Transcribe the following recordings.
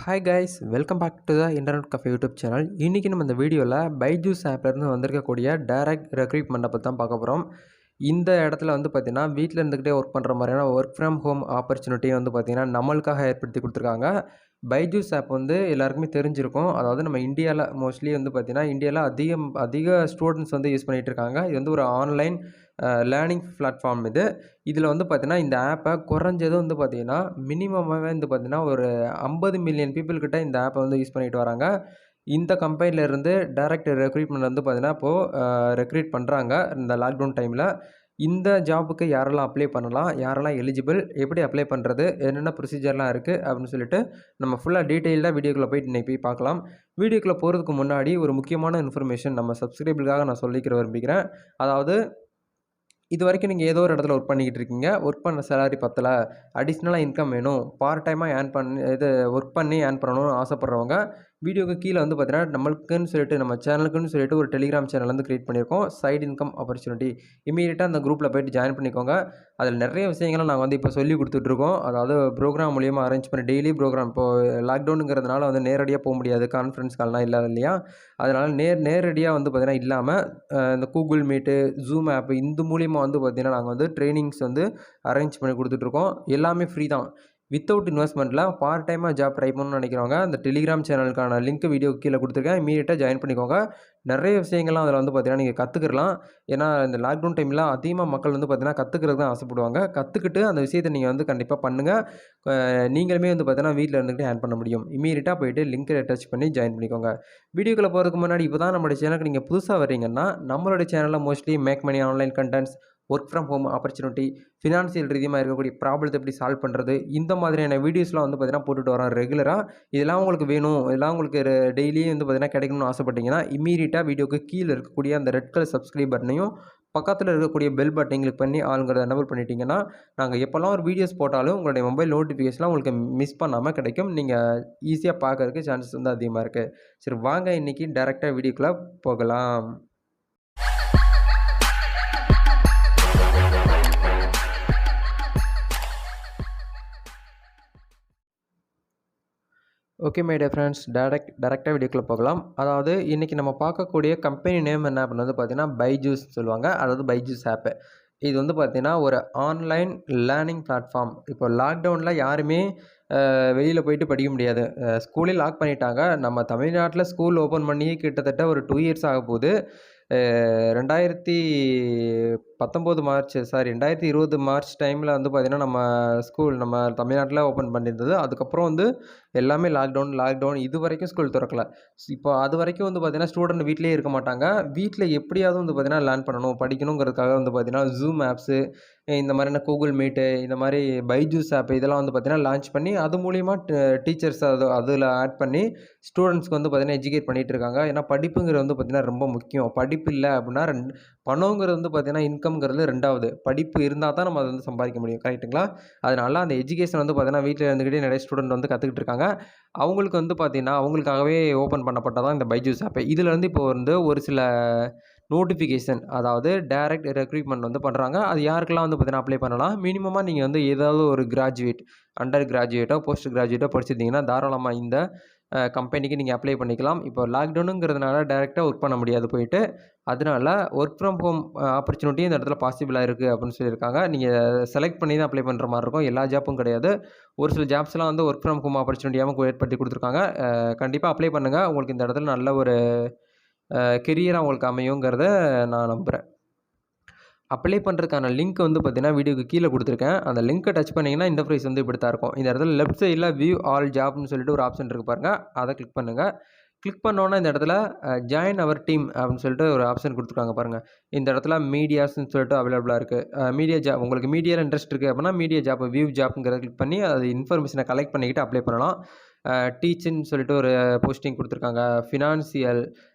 Hi guys, welcome back to the internet cafe YouTube channel. இன்றைக்கி நம்ம இந்த வீடியோவில் பைஜூஸ் ஆப்லேருந்து வந்திருக்கக்கூடிய டைரக்ட் ரெக்ரூட்மெண்ட்டை பற்றி தான் பார்க்க போகிறோம். இந்த இடத்துல வந்து பார்த்திங்கன்னா வீட்டில் இருந்துக்கிட்டே ஒர்க் பண்ணுற மாதிரியான ஒர்க் ஃப்ரம் ஹோம் ஆப்பர்ச்சுனிட்டியை வந்து பார்த்திங்கன்னா நம்மளுக்காக ஏற்படுத்தி கொடுத்துருக்காங்க. பைஜூஸ் ஆப் வந்து எல்லாருக்குமே தெரிஞ்சிருக்கும். அதாவது நம்ம இந்தியாவில் மோஸ்ட்லி வந்து பார்த்திங்கன்னா இந்தியாவில் அதிக ஸ்டூடெண்ட்ஸ் வந்து யூஸ் பண்ணிகிட்டு இருக்காங்க. இது வந்து ஒரு ஆன்லைன் லேர்னிங் பிளாட்ஃபார்ம் இது. இதில் வந்து பார்த்திங்கன்னா இந்த ஆப்பை குறைஞ்சது வந்து பார்த்திங்கன்னா மினிமமாகவே வந்து பார்த்திங்கன்னா ஒரு 50 மில்லியன் பீப்புள் கிட்ட இந்த ஆப்பை வந்து யூஸ் பண்ணிட்டு வராங்க. இந்த கம்பெனிலேருந்து டைரக்ட் ரெக்ரூட்மெண்ட் வந்து பார்த்திங்கன்னா இப்போது ரெக்ரூட் பண்ணுறாங்க இந்த லாக்டவுன் டைமில். இந்த ஜாபுக்கு யாரெல்லாம் அப்ளை பண்ணலாம், யாரெல்லாம் எலிஜிபிள், எப்படி அப்ளை பண்ணுறது, என்னென்ன ப்ரொசீஜர்லாம் இருக்குது அப்படின்னு சொல்லிட்டு நம்ம ஃபுல்லாக டீட்டெயில்டாக வீடியோக்குள்ளே போயிட்டு இன்றைக்கி போய் பார்க்கலாம். வீடியோக்குள்ளே போகிறதுக்கு முன்னாடி ஒரு முக்கியமான இன்ஃபர்மேஷன் நம்ம சப்ஸ்கிரைபுக்காக நான் சொல்லிக்கிற விரும்புகிறேன். அதாவது இது வரைக்கும் நீங்கள் ஏதோ ஒரு இடத்துல ஒர்க் பண்ணிக்கிட்டு இருக்கீங்க. ஒர்க் பண்ண சேலரி பத்தல, அடிஷ்னலாக இன்கம் வேணும், பார்ட் டைமாக ஒர்க் பண்ணி ஏர்ன் பண்ணணும்னு ஆசைப்படுறவங்க வீடியோக்கு கீழே வந்து பார்த்தீங்கன்னா நம்மளுக்குன்னு சொல்லிட்டு நம்ம சேனலுக்குன்னு சொல்லிட்டு ஒரு டெலிகிராம் சேனல் வந்து கிரியேட் பண்ணியிருக்கோம். Side income opportunity. இமீடியட்டாக அந்த குரூப்பில் போய்ட்டு ஜாயின் பண்ணிக்கோங்க. அதில் நிறைய விஷயங்களை நாங்கள் வந்து இப்போ சொல்லி கொடுத்துட்ருக்கோம். அதாவது ப்ரோக்ராம் மூலியமாக அரேஞ்ச் பண்ணி டெய்லி ப்ரோக்ராம். இப்போது லாக்டவுனுங்கிறதுனால வந்து நேரடியாக போக முடியாது, கான்ஃபரன்ஸ் கால்லாம் இல்லாத இல்லையா? அதனால் நேரடியாக வந்து பார்த்தீங்கன்னா இல்லாமல் இந்த கூகுள் மீட்டு, ஜூம் ஆப் இந்த மூலியமாக வந்து பார்த்திங்கன்னா நாங்கள் வந்து ட்ரைனிங்ஸ் வந்து அரேஞ்ச் பண்ணி கொடுத்துட்ருக்கோம். எல்லாமே ஃப்ரீ தான். வித்தவுட் இன்வெஸ்ட்மெண்ட்டில் பார்ட் டைமாக ஜாப் ட்ரை பண்ணணும்னு நினைக்கிறவங்க அந்த டெலிகிராம் சேனலுக்கான லிங்க் வீடியோ கீழே கொடுத்துருக்கேன். இமீடியட்டாக ஜாயின் பண்ணிக்கோங்க. நிறைய விஷயங்கள்லாம் அதில் வந்து பார்த்திங்கன்னா நீங்கள் கற்றுக்கலாம். ஏன்னா இந்த லாக்டவுன் டைமில் அதிகமாக மக்கள் வந்து பார்த்திங்கன்னா கற்றுக்கிறது தான் ஆசைப்படுவாங்க. கற்றுக்கிட்டு அந்த விஷயத்தை நீங்கள் வந்து கண்டிப்பாக பண்ணுங்கள். நீங்களுமே வந்து பார்த்திங்கன்னா வீட்டில் இருந்துக்கிட்டே ஏர்ன் பண்ண முடியும். இமீடியட்டாக போய்ட்டு லிங்க்கை டச் பண்ணி ஜாயின் பண்ணிக்கோங்க. வீடியோக்குள்ளே போகிறதுக்கு முன்னாடி இப்போ தான் நம்மளுடைய சேனலுக்கு நீங்கள் புதுசாக வர்றீங்கன்னா நம்மளுடைய சேனலில் mostly make money online contents, work from home opportunity, financial ரீதியாக இருக்கக்கூடிய ப்ராப்ளத்தை எப்படி சால்வ் பண்ணுறது, இந்த மாதிரியான வீடியோஸ்லாம் வந்து பார்த்திங்கன்னா போட்டுட்டு வரோம் ரெகுலராக. இதெல்லாம் உங்களுக்கு வேணும், இதெல்லாம் உங்களுக்கு டெய்லியும் வந்து பார்த்திங்கன்னா கிடைக்கணும்னு ஆசைப்பட்டீங்கன்னா இமீடியட்டாக வீடியோக்கு கீழே இருக்கக்கூடிய அந்த ரெட் கலர் சப்ஸ்கிரைப் பட்டனையும் பக்கத்தில் இருக்கக்கூடிய பெல் பட்டனை கிளிக் பண்ணி ஆளுங்கிறத எனேபிள் பண்ணிட்டீங்கன்னா நாங்கள் எப்போல்லாம் ஒரு வீடியோஸ் போட்டாலும் உங்களுடைய மொபைல் நோட்டிஃபிகேஷன்லாம் உங்களுக்கு மிஸ் பண்ணாமல் கிடைக்கும். நீங்கள் ஈஸியாக பார்க்கறதுக்கு சான்சஸ் வந்து அதிகமாக இருக்குது. சரி, வாங்க இன்றைக்கி டேரெக்டாக வீடியோக்குள்ளே போகலாம். ஓகே மை டியர் ஃப்ரெண்ட்ஸ், டேரெக்டாக வீடியோக்குள்ளே போகலாம். அதாவது இன்றைக்கி நம்ம பார்க்கக்கூடிய கம்பெனி நேம் என்ன அப்படின்னு வந்து பார்த்திங்கன்னா பைஜூஸ் சொல்லுவாங்க. அதாவது பைஜூஸ் ஆப்பு. இது வந்து பார்த்திங்கன்னா ஒரு ஆன்லைன் லேர்னிங் பிளாட்ஃபார்ம். இப்போ லாக்டவுனில் யாருமே வெளியில் போயிட்டு படிக்க முடியாது. ஸ்கூலே லாக் பண்ணிட்டாங்க. நம்ம தமிழ்நாட்டில் ஸ்கூல் ஓப்பன் பண்ணி கிட்டத்தட்ட ஒரு 2 இயர்ஸ் ஆக போகுது. 2020 மார்ச் டைமில் வந்து பார்த்திங்கன்னா நம்ம தமிழ்நாட்டில் ஓப்பன் பண்ணியிருந்தது. அதுக்கப்புறம் வந்து எல்லாமே லாக்டவுன் இது வரைக்கும் ஸ்கூல் திறக்கல. இப்போ அது வரைக்கும் வந்து பார்த்திங்கன்னா ஸ்டூடெண்ட் வீட்டிலேயே இருக்க மாட்டாங்க. வீட்டில் எப்படியாவது வந்து பார்த்திங்கன்னா லேர்ன் பண்ணணும், படிக்கணுங்கிறதுக்காக வந்து பார்த்திங்கன்னா ஜூம் ஆப்ஸு, இந்த மாதிரியான கூகுள் மீட்டு, இந்த மாதிரி பைஜூஸ் ஆப் இதெல்லாம் வந்து பார்த்திங்கன்னா லான்ச் பண்ணி அது மூலிமா டீச்சர்ஸ் அதில் ஆட் பண்ணி ஸ்டூடெண்ட்ஸ்க்கு வந்து பார்த்திங்கன்னா எஜுகேட் பண்ணிகிட்டு இருக்காங்க. ஏன்னா படிப்புங்கிறது வந்து பார்த்திங்கன்னா ரொம்ப முக்கியம். படிப்பு இல்லை அப்படின்னா பணங்கிறது வந்து பார்த்திங்கன்னா இன்கம்ங்கிறது 2வது. படிப்பு இருந்தால் தான் நம்ம அதை வந்து சம்பாதிக்க முடியும். கரெக்ட்டுங்களா? அதனால அந்த எஜுகேஷன் வந்து பார்த்திங்கன்னா வீட்டில் இருந்துக்கிட்டே நிறைய ஸ்டூடெண்ட் வந்து கற்றுக்கிட்டு இருக்காங்க. அவங்களுக்கு வந்து பார்த்திங்கன்னா அவங்களுக்காகவே ஓப்பன் பண்ணப்பட்டதான் இந்த பைஜூஸ் ஆப். இதில் வந்து இப்போ வந்து ஒரு சில நோட்டிஃபிகேஷன், அதாவது டைரக்ட் ரெக்ரூட்மெண்ட் வந்து பண்ணுறாங்க. அது யாருக்கெல்லாம் வந்து பார்த்திங்கன்னா அப்ளை பண்ணலாம். மினிமமாக நீங்கள் வந்து ஏதாவது ஒரு கிராஜுவேட், அண்டர் கிராஜுவேட்டோ போஸ்ட் கிராஜுவேட்டோ படிச்சிருந்தீங்கன்னா தாராளமாக இந்த கம்பெனிக்கு நீங்கள் அப்ளை பண்ணிக்கலாம். இப்போ லாக்டவுனுங்கிறதுனால டைரெக்டாக ஒர்க் பண்ண முடியாது போயிட்டு. அதனால ஒர்க் ஃப்ரம் ஹோம் ஆப்பர்ச்சுனிட்டி இந்த இடத்துல பாசிபிளாக இருக்குது அப்படின்னு சொல்லியிருக்காங்க. நீங்கள் செலக்ட் பண்ணி தான் அப்ளை பண்ணுற மாதிரி இருக்கும். எல்லா ஜாப்பும் கிடையாது. ஒரு சில ஜாப்ஸ்லாம் வந்து ஒர்க் ஃப்ரம் ஹோம் ஆப்பர்ச்சுனிட்டியாகவும் ஏற்படுத்தி கொடுத்துருக்காங்க. கண்டிப்பாக அப்ளை பண்ணுங்கள். உங்களுக்கு இந்த இடத்துல நல்ல ஒரு கெரியராக உங்களுக்கு அமையுங்கிறத நான் நம்புகிறேன். அப்ளை பண்ணுறதுக்கான லிங்க் வந்து பார்த்திங்கன்னா வீடியோக்கு கீழே கொடுத்துருக்கேன். அந்த லிங்க்கை டச் பண்ணிங்கன்னா இன்டர்ஃபேஸ் வந்து இப்படி தான் இருக்கும். இந்த இடத்துல லெஃப்ட் சைடில் வியூ ஆல் ஜாப்னு சொல்லிட்டு ஒரு ஆப்ஷன் இருக்குது பாருங்கள். அதை கிளிக் பண்ணுங்கள். கிளிக் பண்ணோன்னா இந்த இடத்துல ஜாயின் அவர் டீம் அப்படின்னு சொல்லிட்டு ஒரு ஆப்ஷன் கொடுத்துருக்காங்க பாருங்கள். இந்த இடத்துல மீடியாஸ்ன்னு சொல்லிட்டு அவைலபிளாக இருக்குது. மீடியா ஜாப், உங்களுக்கு மீடியாவில் இன்ட்ரெஸ்ட் இருக்குது அப்படின்னா மீடியா ஜாப், வியூ ஜாப்ங்கிறத கிளிக் பண்ணி அது இன்ஃபர்மேஷனை கலெக்ட் பண்ணிக்கிட்டு அப்ளை பண்ணலாம். டீச்சின்னு சொல்லிட்டு ஒரு போஸ்டிங் கொடுத்துருக்காங்க. Financial,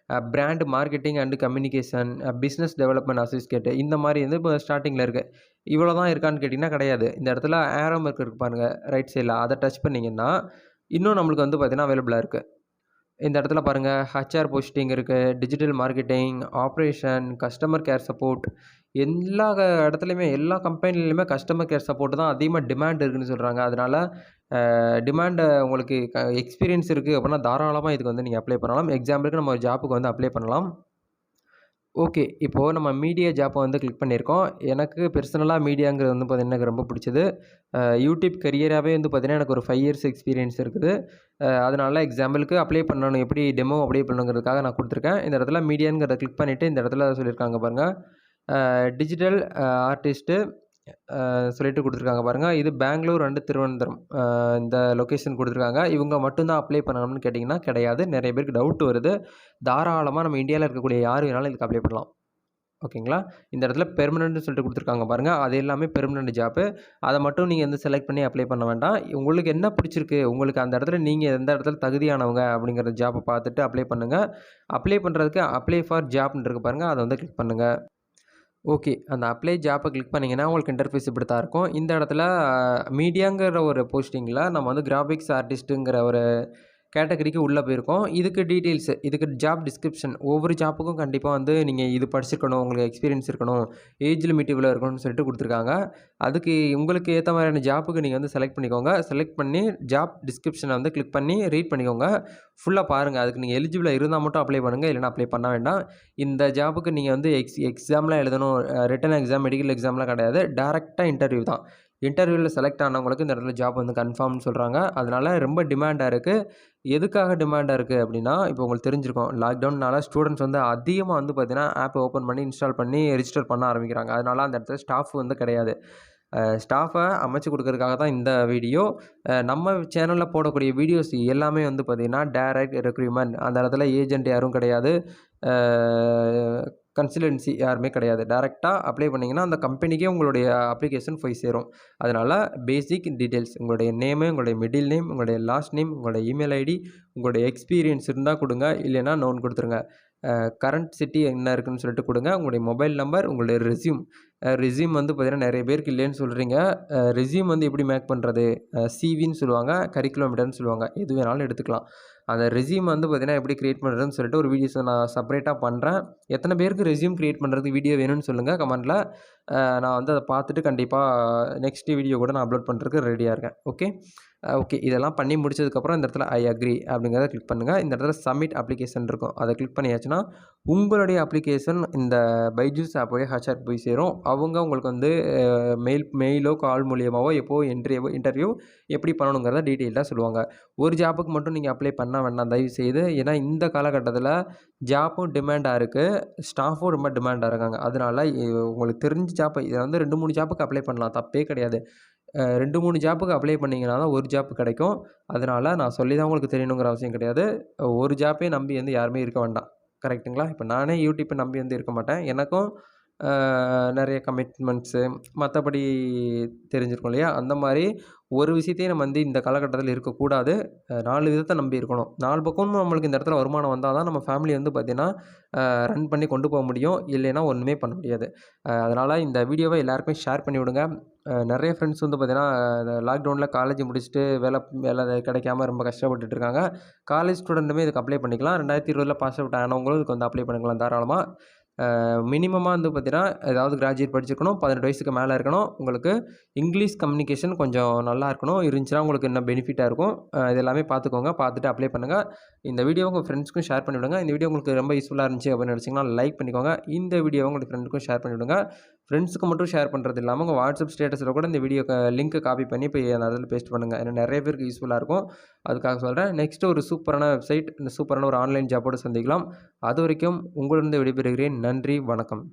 brand marketing and communication, business development associate, இந்த மாதிரி வந்து இப்போ ஸ்டார்டிங்கில் இருக்குது. இவ்வளோ தான் இருக்கான்னு கேட்டிங்கன்னா கிடையாது. இந்த இடத்துல ஆரோ மார்க் இருக்குது பாருங்கள் ரைட் சைடில், அதை டச் பண்ணிங்கன்னா இன்னும் நம்மளுக்கு வந்து பார்த்திங்கன்னா அவைலபிளாக இருக்குது. இந்த இடத்துல பாருங்கள் ஹச்ஆர் போஸ்டிங் இருக்குது, digital marketing, operation, customer care support. எல்லா இடத்துலையுமே எல்லா கம்பெனிலையுமே கஸ்டமர் கேர் சப்போர்ட் தான் அதிகமாக டிமாண்ட் இருக்குதுன்னு சொல்கிறாங்க. அதனால் டிமாண்ட் உங்களுக்கு எக்ஸ்பீரியன்ஸ் இருக்குது அப்படின்னா தாராளமா இதுக்கு வந்து நீங்க அப்ளை பண்ணலாம். எக்ஸாம்பிளுக்கு நம்ம ஒரு ஜாப்க்கு வந்து அப்ளை பண்ணலாம். ஓகே. இப்போ நம்ம மீடியா ஜாப்ப வந்து கிளிக் பண்ணியிருக்கோம். எனக்கு பெர்சனலா மீடியாங்கிறது வந்து பார்த்தீங்கன்னா, எனக்கு ரொம்ப பிடிச்சது. யூடியூப் கரியராவே வந்து பார்த்தீங்கன்னா, எனக்கு ஒரு 5 இயர்ஸ் எக்ஸ்பீரியன்ஸ் இருக்குது. அதனால எக்ஸாம்பிளுக்கு அப்ளை பண்ணணும். எப்படி டெமோ அப்ளை பண்ணணுங்கிறதுக்காக நான் குடுத்துருக்கேன். இந்த இடத்துல மீடியாங்கிறத கிளிக் பண்ணிட்டு, இந்த இடத்துல சொல்லியிருக்காங்க பாருங்க. டிஜிட்டல் ஆர்டிஸ்ட்டு சொல்லிட்டு குடுத்துருக்காங்க பாருங்க. இது பெங்களூர் அண்ட் திருவனந்தபுரம் இந்த லொகேஷன் குடுத்துருக்காங்க. இவங்க மட்டும் தான் அப்ளை பண்ணணும்னு கேட்டிங்கன்னா கிடையாது. நெறைய பேருக்கு டவுட் வருது. தாராளமா நம்ம இந்தியால இருக்கக்கூடிய யார் வேணாலும் இதுக்கு அப்ளை பண்ணலாம். ஓகேங்களா? இந்த இடத்துல பெர்மனன்ட்னு சொல்லிட்டு குடுத்துருக்காங்க பாருங்க. அது எல்லாமே பெர்மனன்ட் ஜாப்பு. அத மட்டும் நீங்க வந்து செலக்ட் பண்ணி அப்ளை பண்ண வேண்டாம். உங்களுக்கு என்ன பிடிச்சிருக்கு, உங்களுக்கு அந்த இடத்துல நீங்க எந்த இடத்துல தகுதியானவங்க அப்படிங்கிற ஜாப்ப பார்த்துட்டு அப்ளை பண்ணுங்க. அப்ளை பண்றதுக்கு அப்ளை ஃபார் ஜாப்ன்னு இருக்கு பாருங்க. அத வந்து கிளிக் பண்ணுங்க. ஓகே. அந்த அப்ளை ஜாப்ப கிளிக் பண்ணீங்கன்னா, உங்களுக்கு இன்டர்ஃபேஸ் இப்படி தான் இருக்கும். இந்த இடத்துல மீடியாங்கிற ஒரு போஸ்டிங்கில நம்ம வந்து கிராபிக்ஸ் ஆர்டிஸ்ட்டுங்கிற ஒரு கேட்டகரிக்கு உள்ள போயிருக்கோம். இதுக்கு டீட்டெயில்ஸு, இதுக்கு ஜாப் டிஸ்கிரிப்ஷன் ஒவ்வொரு ஜாப்புக்கும் கண்டிப்பா வந்து நீங்க இது படிச்சிருக்கணும், உங்களுக்கு எக்ஸ்பீரியன்ஸ் இருக்கணும், ஏஜ் லிமிட் இவ்வளோ இருக்கணும்னு சொல்லிட்டு குடுத்துருக்காங்க. அதுக்கு உங்களுக்கு ஏத்த மாதிரியான ஜாப்புக்கு நீங்க வந்து செலக்ட் பண்ணிக்கோங்க. செலக்ட் பண்ணி ஜாப் டிஸ்கிரிப்ஷன வந்து கிளிக் பண்ணி ரீட் பண்ணிக்கோங்க. ஃபுல்லா பாருங்க. அதுக்கு நீங்க எலிஜிபிளா இருந்தா மட்டும் அப்ளை பண்ணுங்க. இல்லன்னா அப்ளை பண்ண வேண்டாம். இந்த ஜாப்புக்கு நீங்க வந்து எக்ஸாம்லாம் எழுதணும். ரிட்டன் எக்ஸாம், மெடிக்கல் எக்ஸாம்லாம் கிடையாது. டைரக்ட்டா இன்டர்வியூ தான். இன்டர்வியூல செலக்ட் ஆனவங்களுக்கு இந்த இடத்துல ஜாப் வந்து கன்ஃபார்ம்னு சொல்றாங்க. அதனால ரொம்ப டிமாண்டா இருக்கு. எதுக்காக டிமாண்டா இருக்கு அப்டின்னா, இப்போ உங்களுக்கு தெரிஞ்சிருக்கும். லாக்டவுன்னால ஸ்டூடண்ட்ஸ் வந்து அதிகமா வந்து பார்த்தீங்கன்னா, ஆப் ஓப்பன் பண்ணி, இன்ஸ்டால் பண்ணி ரிஜிஸ்டர் பண்ண ஆரம்பிக்கிறாங்க. அதனால அந்த இடத்துல ஸ்டாஃப் வந்து கிடையாது. ஸ்டாஃப அமைச்சு குடுக்கறதுக்காக தான் இந்த வீடியோ. நம்ம சேனல்ல போடக்கூடிய வீடியோஸ் எல்லாமே வந்து பார்த்தீங்கன்னா, டைரக்ட் ரெக்ரூட்மென்ட் அந்த இடத்துல ஏஜென்ட் யாரும் கிடையாது. அ கன்சல்டன்சி யாருமே கிடையாது. டைரக்ட்டா அப்ளை பண்ணீங்கன்னா, அந்த கம்பெனிக்கே உங்களுடைய அப்ளிகேஷன் போய் சேரும். அதனால பேசிக் டீட்டெயில்ஸ் உங்களுடைய நேமு, உங்களுடைய மிடில் நேம், உங்களுடைய லாஸ்ட் நேம், உங்களுடைய இமெயில் ஐடி, உங்களுடைய எக்ஸ்பீரியன்ஸ் இருந்தா குடுங்க. இல்லைன்னா நோன்னு குடுத்துருங்க. கரண்ட் சிட்டி என்ன இருக்குன்னு சொல்லிட்டு குடுங்க. உங்களுடைய மொபைல் நம்பர், உங்களுடைய ரெஸ்யூம். ரெஸ்யூம் வந்து பார்த்தீங்கன்னா, நெறைய பேருக்கு இல்லைன்னு சொல்றீங்க. ரெஸ்யூம் வந்து எப்படி மேக் பண்றது? சிவின்னு சொல்லுவாங்க. கரிக்குலோமீட்டர்ன்னு சொல்லுவாங்க. எது வேணாலும் எடுத்துக்கலாம். அந்த ரெஸ்யூம் வந்து பார்த்தீங்கன்னா, எப்படி கிரியேட் பண்ணுறதுன்னு சொல்லிட்டு ஒரு வீடியோஸ நான் செப்பரேட்டா பண்றேன். எத்தன பேருக்கு ரெஸ்யூம் கிரியேட் பண்றதுக்கு வீடியோ வேணும்னு சொல்லுங்க கமெண்ட்ல. நான் வந்து அத பார்த்துட்டு கண்டிப்பா நெக்ஸ்ட் வீடியோ கூட நான் அப்லோட் பண்றதுக்கு ரெடியா இருக்கேன். ஓகே. ஓகே. இதெல்லாம் பண்ணி முடிச்சதுக்கப்புறம் இந்த இடத்துல ஐ அக்ரி அப்படிங்கிறத கிளிக் பண்ணுங்க. இந்த இடத்துல சப்மிட் அப்ளிகேஷன் இருக்கும். அத கிளிக் பண்ணியாச்சுன்னா, உங்களுடைய அப்ளிகேஷன் இந்த பைஜூஸ் ஆப் வழியா ஹெச்ஆர்க்கு போய் சேரும். அவங்க உங்களுக்கு வந்து மெயிலோ, கால் மூலியமாவோ எப்போ இன்டர்வியூ எப்படி பண்ணணுங்கிறத டீட்டெயில்டா சொல்லுவாங்க. ஒரு ஜாப்புக்கு மட்டும் நீங்க அப்ளை பண்ண வேண்டாம் தயவுசெய்து. ஏன்னா இந்த காலகட்டத்தில ஜாப்பும் டிமாண்டா இருக்கு. ஸ்டாஃப்பும் ரொம்ப டிமாண்டா இருக்காங்க. அதனால உங்களுக்கு தெரிஞ்ச ஜாப் இத வந்து 2, 3 ஜாப்புக்கு அப்ளை பண்ணலாம். தப்பே கிடையாது. 2, 3 ஜாப்புக்கு அப்ளை பண்ணீங்கன்னா தான் ஒரு ஜாப் கிடைக்கும். அதனால நான் சொல்லி தான் உங்களுக்கு தெரியணுங்கிற அவசியம் கிடையாது. ஒரு ஜாப்பே நம்பி வந்து யாருமே இருக்க வேண்டாம். கரெக்ட்டுங்களா? இப்ப நானே யூடியூப்ப நம்பி வந்து இருக்க மாட்டேன். எனக்கும் நெறைய கமிட்மெண்ட்ஸு மத்தபடி தெரிஞ்சிருக்கும் இல்லையா? அந்த மாரி ஒரு விஷயத்தையும் நம்ம வந்து இந்த காலகட்டத்தில இருக்கக்கூடாது. 4 விதத்த நம்பி இருக்கணும். 4 பக்கமும் நம்மளுக்கு இந்த இடத்துல வருமானம் வந்தா தான் நம்ம ஃபேமிலி வந்து பார்த்தீங்கன்னா, ரன் பண்ணி கொண்டு போ முடியும். இல்லைன்னா ஒண்ணுமே பண்ண முடியாது. அதனால இந்த வீடியோவ எல்லாருக்கும் ஷேர் பண்ணி விடுங்க. நெறைய ஃப்ரெண்ட்ஸ் வந்து பார்த்தீங்கன்னா, இந்த லாக்டவுன்ல காலேஜ் முடிச்சுட்டு வேலை கிடைக்காம ரொம்ப கஷ்டப்பட்டுட்டு இருக்காங்க. காலேஜ் ஸ்டூடெண்ட்டுமே இதுக்கு அப்ளை பண்ணிக்கலாம். 2020ல பாஸ் அவுட் ஆனவங்களும் இதுக்கு வந்து அப்ளை பண்ணிக்கலாம் தாராளமா. மினிமமா வந்து பார்த்தீங்கன்னா, ஏதாவது கிராஜுவேட் படிச்சிருக்கணும். 18 வயசுக்கு மேல இருக்கணும். உங்களுக்கு இங்கிலீஷ் கம்யூனிகேஷன் கொஞ்சம் நல்லா இருக்கணும். இருந்துச்சுன்னா உங்களுக்கு இன்னும் பெனிஃபிட்டா இருக்கும். இது எல்லாமே பார்த்துக்கோங்க. பார்த்துட்டு அப்ளை பண்ணுங்க. இந்த வீடியோவ உங்க ஃப்ரெண்ட்ஸ்க்கும் ஷேர் பண்ணி விடுங்க. இந்த வீடியோ உங்களுக்கு ரொம்ப யூஸ்ஃபுல்லா இருந்துச்சு அப்படின்னு நினைச்சீங்கன்னா, லைக் பண்ணிக்கோங்க. இந்த வீடியோவ உங்களுடைய ஃப்ரெண்டுக்கும் ஷேர் பண்ணி விடுங்க. ஃப்ரெண்ட்ஸுக்கு மட்டும் ஷேர் பண்றது இல்லாம, உங்க வாட்ஸ்அப் ஸ்டேட்டஸ்ல கூட இந்த வீடியோ லிங்க்க காப்பி பண்ணி போய் அந்த அதில பேஸ்ட் பண்ணுங்க. ஏன்னா நெறைய பேருக்கு யூஸ்ஃபுல்லா இருக்கும். அதுக்காக சொல்றேன். நெக்ஸ்ட் ஒரு சூப்பரான வெப்சைட், இந்த சூப்பரான ஒரு ஆன்லைன் ஜாப்போட சந்திக்கலாம். அதுவரைக்கும் உங்களிடம் விடைபெறுகிறேன். நன்றி, வணக்கம்.